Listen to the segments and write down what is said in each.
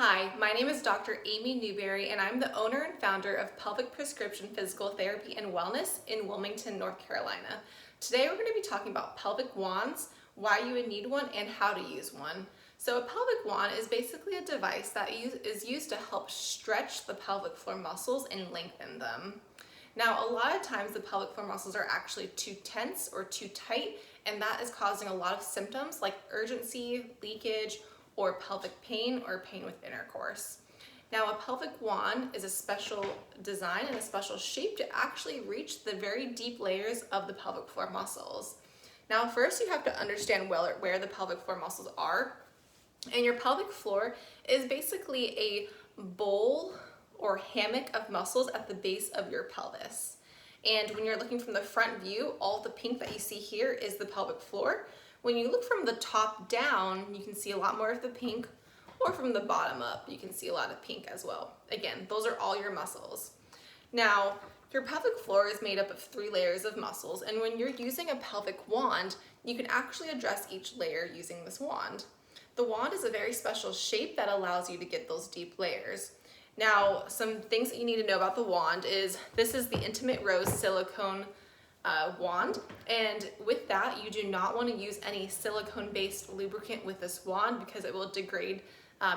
Hi, my name is Dr. Amy Newberry, and I'm the owner and founder of Pelvic Prescription Physical Therapy and Wellness in Wilmington, North Carolina. Today we're going to be talking about pelvic wands, why you would need one, and how to use one. So a pelvic wand is basically a device that is used to help stretch the pelvic floor muscles and lengthen them. Now, a lot of times the pelvic floor muscles are actually too tense or too tight, and that is causing a lot of symptoms like urgency, leakage, or pelvic pain or pain with intercourse. Now, a pelvic wand is a special design and a special shape to actually reach the very deep layers of the pelvic floor muscles. Now, first you have to understand where the pelvic floor muscles are. And your pelvic floor is basically a bowl or hammock of muscles at the base of your pelvis. And when you're looking from the front view, all the pink that you see here is the pelvic floor. When you look from the top down, you can see a lot more of the pink, or from the bottom up, you can see a lot of pink as well. Again, those are all your muscles. Now, your pelvic floor is made up of 3 layers of muscles, and when you're using a pelvic wand, you can actually address each layer using this wand. The wand is a very special shape that allows you to get those deep layers. Now, some things that you need to know about the wand is this is the Intimate Rose silicone wand, and with that you do not want to use any silicone-based lubricant with this wand because it will degrade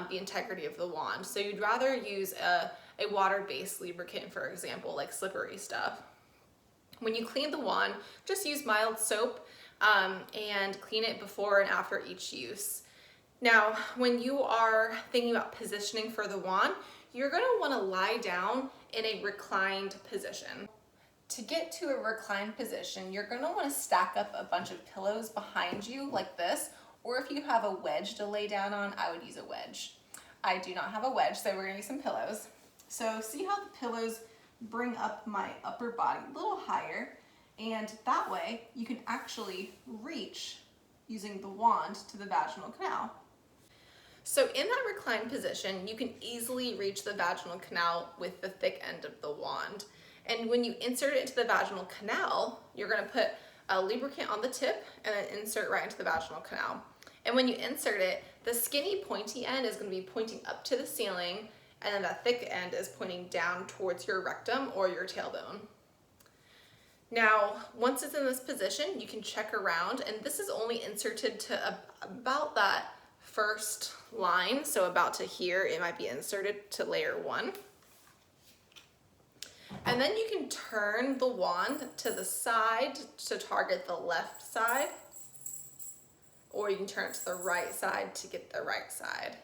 the integrity of the wand. So you'd rather use a water-based lubricant, for example, like slippery stuff. When you clean the wand, just use mild soap and clean it before and after each use. Now, when you are thinking about positioning for the wand, you're going to want to lie down in a reclined position. To get to a reclined position, you're going to want to stack up a bunch of pillows behind you like this, or if you have a wedge to lay down on, I would use a wedge. I do not have a wedge, so we're going to use some pillows. So see how the pillows bring up my upper body a little higher, and that way you can actually reach using the wand to the vaginal canal. So in that reclined position, you can easily reach the vaginal canal with the thick end of the wand. And when you insert it into the vaginal canal, you're going to put a lubricant on the tip and then insert right into the vaginal canal. And when you insert it, the skinny pointy end is going to be pointing up to the ceiling, and then that thick end is pointing down towards your rectum or your tailbone. Now, once it's in this position, you can check around, and this is only inserted to about that first line, so about to here, it might be inserted to layer 1. And then you can turn the wand to the side to target the left side, or you can turn it to the right side to get the right side.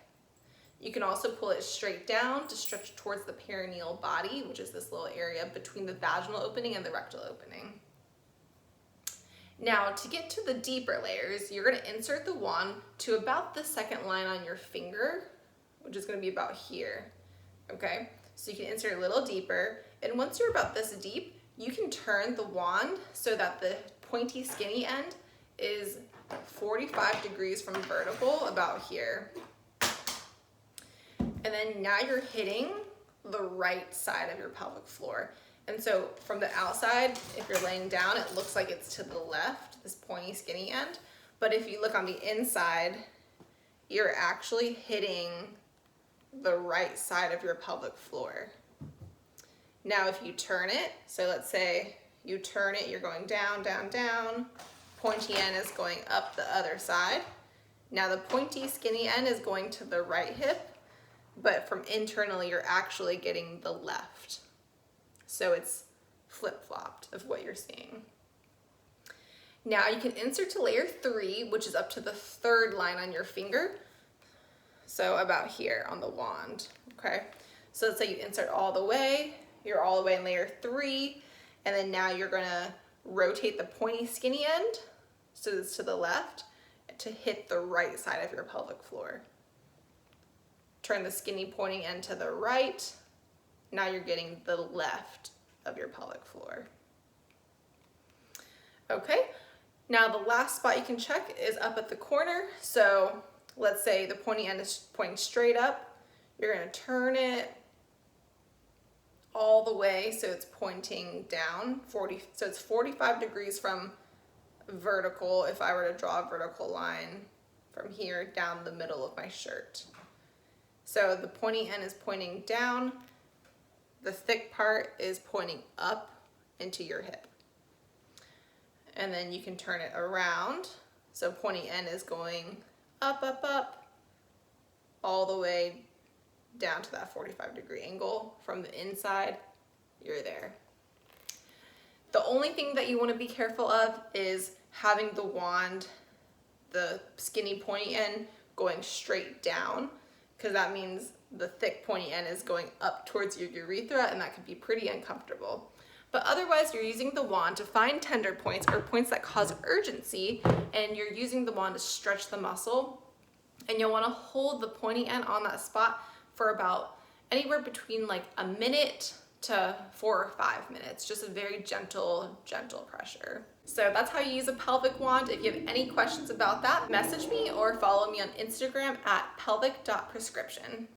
You can also pull it straight down to stretch towards the perineal body, which is this little area between the vaginal opening and the rectal opening. Now, to get to the deeper layers, you're going to insert the wand to about the second line on your finger, which is going to be about here, okay? So you can insert a little deeper, and once you're about this deep, you can turn the wand so that the pointy skinny end is 45 degrees from vertical, about here. And then now you're hitting the right side of your pelvic floor. And so from the outside, if you're laying down, it looks like it's to the left, this pointy skinny end. But if you look on the inside, you're actually hitting the right side of your pelvic floor. Now if you turn it, so let's say you turn it, you're going down, down, down, pointy end is going up the other side. Now the pointy skinny end is going to the right hip, but from internally you're actually getting the left. So it's flip-flopped of what you're seeing. Now you can insert to layer 3, which is up to the 3rd line on your finger. So about here on the wand, okay? So let's say you insert all the way, you're all the way in layer 3, and then now you're gonna rotate the pointy skinny end, so it's to the left, to hit the right side of your pelvic floor. Turn the skinny pointing end to the right, now you're getting the left of your pelvic floor. Okay, now the last spot you can check is up at the corner. So let's say the pointy end is pointing straight up. You're going to turn it all the way so it's pointing down, so it's 45 degrees from vertical if I were to draw a vertical line from here down the middle of my shirt. So So the pointy end is pointing down, the thick part is pointing up into your hip. And then you can turn it around. So pointy end is going up, up, up, all the way down to that 45-degree angle. From the inside, you're there. The only thing that you want to be careful of is having the wand, the skinny pointy end, going straight down, because that means the thick pointy end is going up towards your urethra, and that could be pretty uncomfortable. But otherwise, you're using the wand to find tender points or points that cause urgency, and you're using the wand to stretch the muscle. And you'll want to hold the pointy end on that spot for about anywhere between like a minute to 4 or 5 minutes. Just a very gentle pressure. So that's how you use a pelvic wand. If you have any questions about that, message me or follow me on Instagram at pelvic.prescription.